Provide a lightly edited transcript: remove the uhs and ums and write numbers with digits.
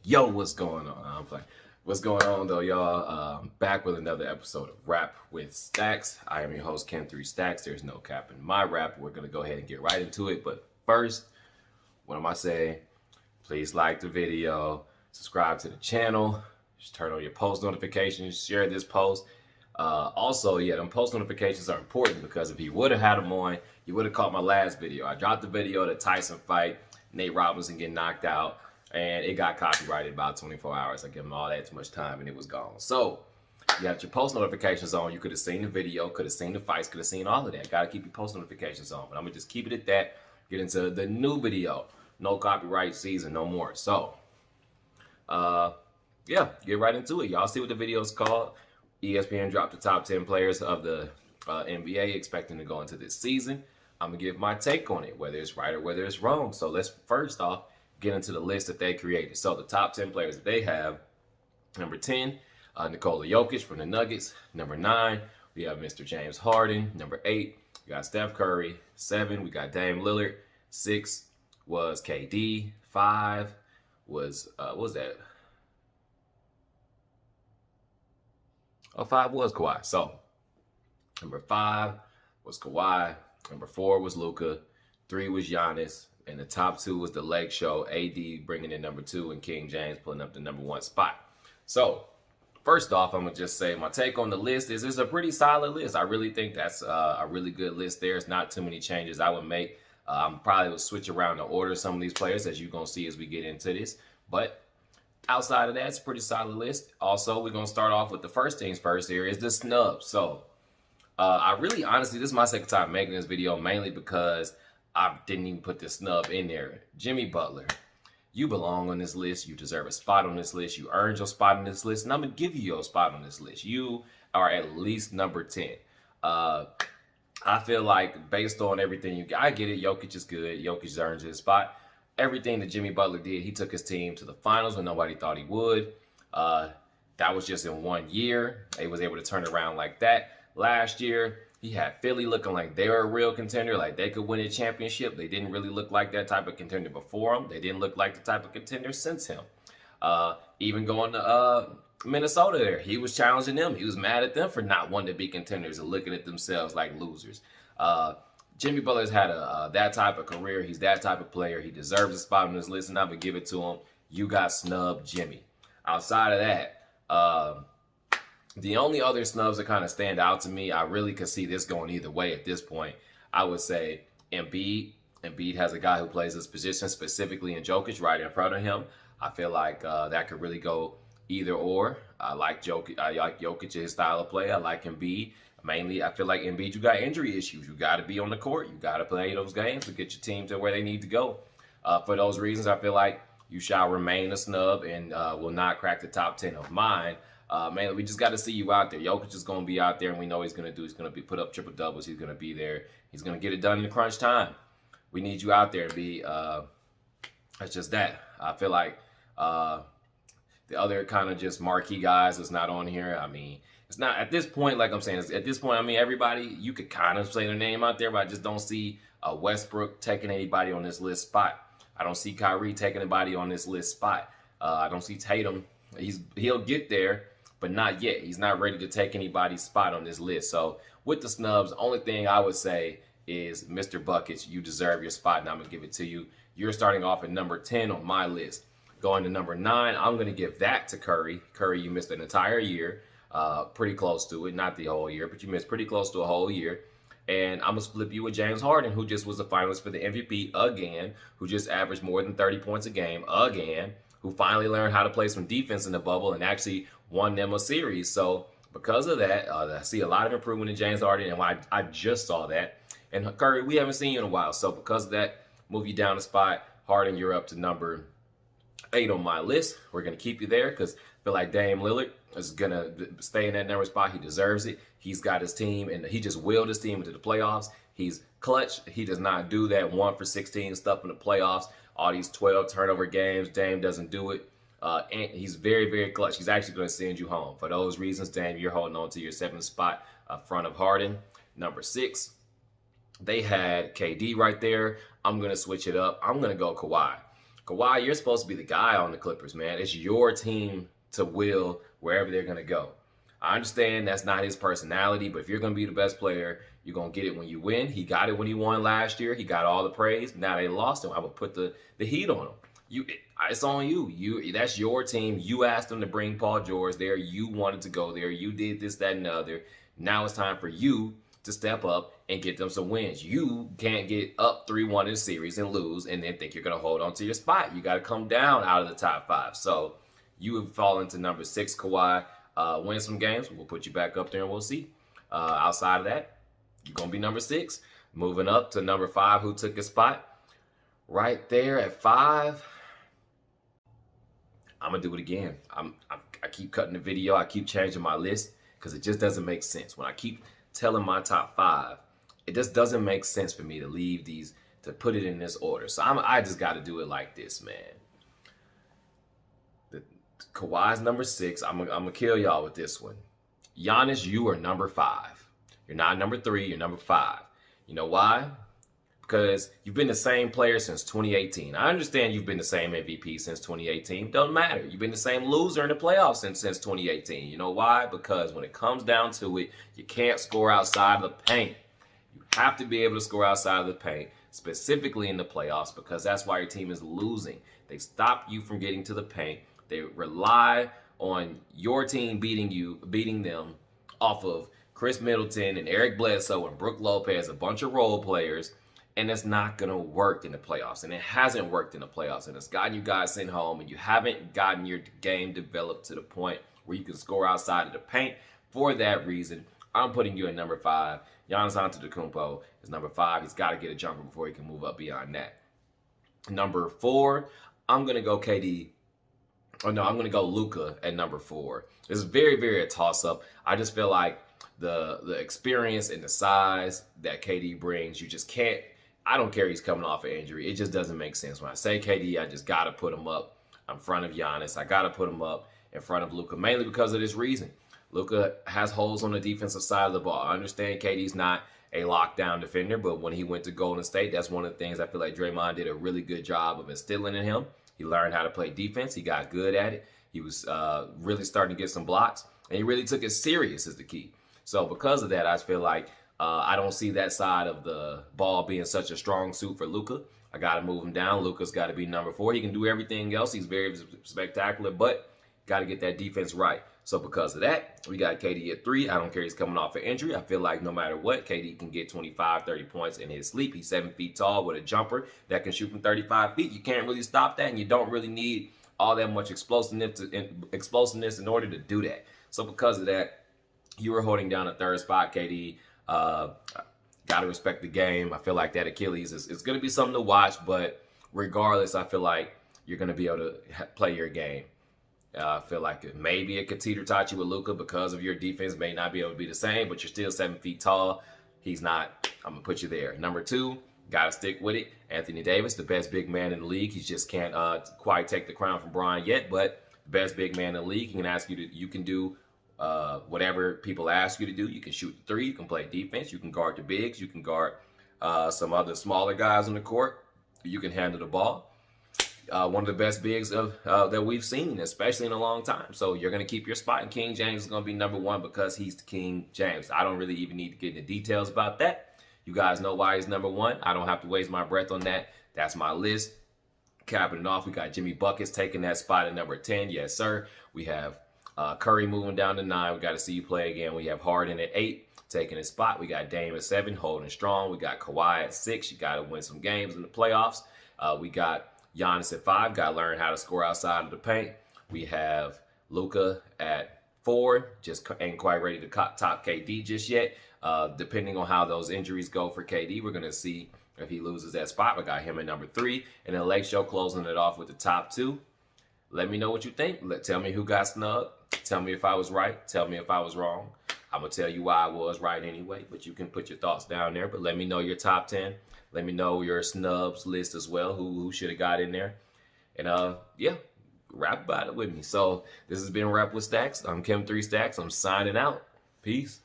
Yo, what's going on? I'm playing. What's going on though, y'all? Back with another episode of Rap with Stacks. I am your host, Ken3Stacks. There's no cap in my rap. We're gonna go ahead and get right into it. But first, what am I saying? Please like the video, subscribe to the channel, just turn on your post notifications, share this post. Also, them post notifications are important because if you would have had them on, you would have caught my last video. I dropped the video of the Tyson fight, Nate Robinson getting knocked out, and it got copyrighted about 24 hours. I gave him all that too much time and it was gone. So you have your post notifications on. You could have seen the video, could have seen the fights, could have seen all of that. Got to keep your post notifications on. But I'm going to just keep it at that. Get into the new video. No copyright season, no more. So, get right into it. Y'all see what the video is called. ESPN dropped the top 10 players of the NBA expecting to go into this season. I'm going to give my take on it, whether it's right or whether it's wrong. So let's first off get into the list that they created. So the top 10 players that they have: number 10, Nikola Jokic from the Nuggets. Number 9, we have Mr. James Harden. Number 8, we got Steph Curry. 7, we got Dame Lillard. 6 was KD. 5 was, what was that? Oh, 5 was Kawhi. So number 5 was Kawhi. Number 4 was Luka. 3 was Giannis. And the top 2 was the Lake Show. AD bringing in number 2 and King James pulling up the number 1 spot. So first off, I'm going to just say my take on the list is it's a pretty solid list. I really think that's a really good list there. It's not too many changes I would make. I'm probably will switch around the order of some of these players, as you're going to see as we get into this. But outside of that, it's a pretty solid list. Also, we're going to start off with the first things first here is the snubs. So I really, honestly, this is my second time making this video, mainly because I didn't even put this snub in there. Jimmy Butler, you belong on this list. You deserve a spot on this list. You earned your spot on this list, and I'm going to give you your spot on this list. You are at least number 10. I feel like based on everything I get it, Jokic is good. Jokic earns his spot. Everything that Jimmy Butler did, he took his team to the finals when nobody thought he would. That was just in 1 year. He was able to turn it around like that. Last year, he had Philly looking like they were a real contender, like they could win a championship. They didn't really look like that type of contender before him. They didn't look like the type of contender since him. Even going to Minnesota there, he was challenging them. He was mad at them for not wanting to be contenders and looking at themselves like losers. Jimmy Butler's had that type of career. He's that type of player. He deserves a spot on this list, and I'm going to give it to him. You got snubbed, Jimmy. Outside of that, the only other snubs that kind of stand out to me, I really could see this going either way at this point. I would say Embiid. Embiid has a guy who plays this position, specifically in Jokic, right in front of him. I feel like that could really go either or. I like Jokic's style of play. I like Embiid. Mainly, I feel like Embiid, you got injury issues. You got to be on the court. You got to play those games to get your team to where they need to go. For those reasons, I feel like you shall remain a snub and will not crack the top 10 of mine. Man, we just got to see you out there. Jokic is going to be out there, and we know he's going to do. He's going to put up triple doubles. He's going to be there. He's going to get it done in the crunch time. We need you out there to be. That's just that. I feel like the other kind of just marquee guys is not on here. I mean, it's not at this point. Like I'm saying, at this point, I mean, everybody you could kind of say their name out there, but I just don't see Westbrook taking anybody on this list spot. I don't see Kyrie taking anybody on this list spot. I don't see Tatum. He'll get there, but not yet. He's not ready to take anybody's spot on this list. So with the snubs, the only thing I would say is Mr. Buckets, you deserve your spot, and I'm going to give it to you. You're starting off at number 10 on my list. Going to number 9, I'm going to give that to Curry. Curry, you missed an entire year, pretty close to it. Not the whole year, but you missed pretty close to a whole year. And I'm going to flip you with James Harden, who just was a finalist for the MVP again, who just averaged more than 30 points a game again, who finally learned how to play some defense in the bubble and actually won them a series. So because of that, I see a lot of improvement in James Harden, and I just saw that. And Curry, we haven't seen you in a while. So because of that, move you down a spot. Harden, you're up to number 8 on my list. We're going to keep you there because I feel like Dame Lillard is going to stay in that number spot. He deserves it. He's got his team, and he just willed his team into the playoffs. He's clutch. He does not do that 1 for 16 stuff in the playoffs. All these 12 turnover games, Dame doesn't do it. And he's very, very clutch. He's actually going to send you home. For those reasons, Dame, you're holding on to your 7th spot front of Harden. Number 6, they had KD right there. I'm going to switch it up. I'm going to go Kawhi. Kawhi, you're supposed to be the guy on the Clippers, man. It's your team to will wherever they're going to go. I understand that's not his personality, but if you're going to be the best player, you're going to get it when you win. He got it when he won last year. He got all the praise. Now they lost him. I would put the heat on him. It's on you. That's your team. You asked them to bring Paul George there. You wanted to go there. You did this, that, and the other. Now it's time for you to step up and get them some wins. You can't get up 3-1 in the series and lose and then think you're going to hold on to your spot. You got to come down out of the top 5. So you have fallen to number 6, Kawhi. Win some games. We'll put you back up there and we'll see. Outside of that, you're going to be number 6. Moving up to number 5, who took his spot. Right there at 5. I'm going to do it again. I keep cutting the video. I keep changing my list because it just doesn't make sense. When I keep telling my top 5, it just doesn't make sense for me to leave these, to put it in this order. So I just got to do it like this, man. Kawhi's number 6. I'm gonna kill y'all with this one. Giannis, you are number 5. You're not number 3. You're number 5. You know why? Because you've been the same player since 2018. I understand you've been the same MVP since 2018. Doesn't matter. You've been the same loser in the playoffs since 2018. You know why? Because when it comes down to it, you can't score outside of the paint. You have to be able to score outside of the paint, specifically in the playoffs, because that's why your team is losing. They stop you from getting to the paint. They rely on your team beating them off of Chris Middleton and Eric Bledsoe and Brook Lopez, a bunch of role players, and it's not going to work in the playoffs. And it hasn't worked in the playoffs, and it's gotten you guys sent home, and you haven't gotten your game developed to the point where you can score outside of the paint. For that reason, I'm putting you at number 5. Giannis Antetokounmpo is number 5. He's got to get a jumper before he can move up beyond that. Number 4, I'm going to go KD. Oh, no, I'm going to go Luka at number 4. It's very, very a toss-up. I just feel like the experience and the size that KD brings, you just can't. I don't care he's coming off an injury. It just doesn't make sense. When I say KD, I just got to put him up in front of Giannis. I got to put him up in front of Luka, mainly because of this reason. Luka has holes on the defensive side of the ball. I understand KD's not a lockdown defender, but when he went to Golden State, that's one of the things I feel like Draymond did a really good job of instilling in him. He learned how to play defense. He got good at it. He was really starting to get some blocks, and he really took it serious is the key. So because of that, I feel like I don't see that side of the ball being such a strong suit for Luka. I got to move him down. Luka's got to be number 4. He can do everything else. He's very spectacular, but got to get that defense right. So because of that, we got KD at 3. I don't care he's coming off an injury. I feel like no matter what, KD can get 25, 30 points in his sleep. He's 7 feet tall with a jumper that can shoot from 35 feet. You can't really stop that, and you don't really need all that much explosiveness in order to do that. So because of that, you were holding down a 3rd spot, KD. Got to respect the game. I feel like that Achilles is going to be something to watch, but regardless, I feel like you're going to be able to play your game. I feel like maybe it could teeter-tot you with Luka because of your defense may not be able to be the same, but you're still 7 feet tall. He's not. I'm going to put you there. Number 2, got to stick with it. Anthony Davis, the best big man in the league. He just can't quite take the crown from Bron yet, but the best big man in the league. He can ask you to, you can do whatever people ask you to do. You can shoot the 3. You can play defense. You can guard the bigs. You can guard some other smaller guys on the court. You can handle the ball. One of the best bigs that we've seen, especially in a long time. So you're going to keep your spot, and King James is going to be number 1 because he's King James. I don't really even need to get into details about that. You guys know why he's number 1. I don't have to waste my breath on that. That's my list. Capping it off, we got Jimmy Buckets taking that spot at number 10. Yes, sir. We have Curry moving down to 9. We got to see you play again. We have Harden at 8 taking his spot. We got Dame at 7 holding strong. We got Kawhi at 6. You got to win some games in the playoffs. We got Giannis at 5, got to learn how to score outside of the paint. We have Luka at 4, just ain't quite ready to top KD just yet. Depending on how those injuries go for KD, we're going to see if he loses that spot. We got him at number 3, and then Lake Show closing it off with the top 2. Let me know what you think. Tell me who got snubbed. Tell me if I was right. Tell me if I was wrong. I'm going to tell you why I was right anyway, but you can put your thoughts down there. But let me know your top 10. Let me know your snubs list as well, who should have got in there. And yeah, rap about it with me. So this has been Rap with Stacks. I'm Kim 3 Stacks. I'm signing out. Peace.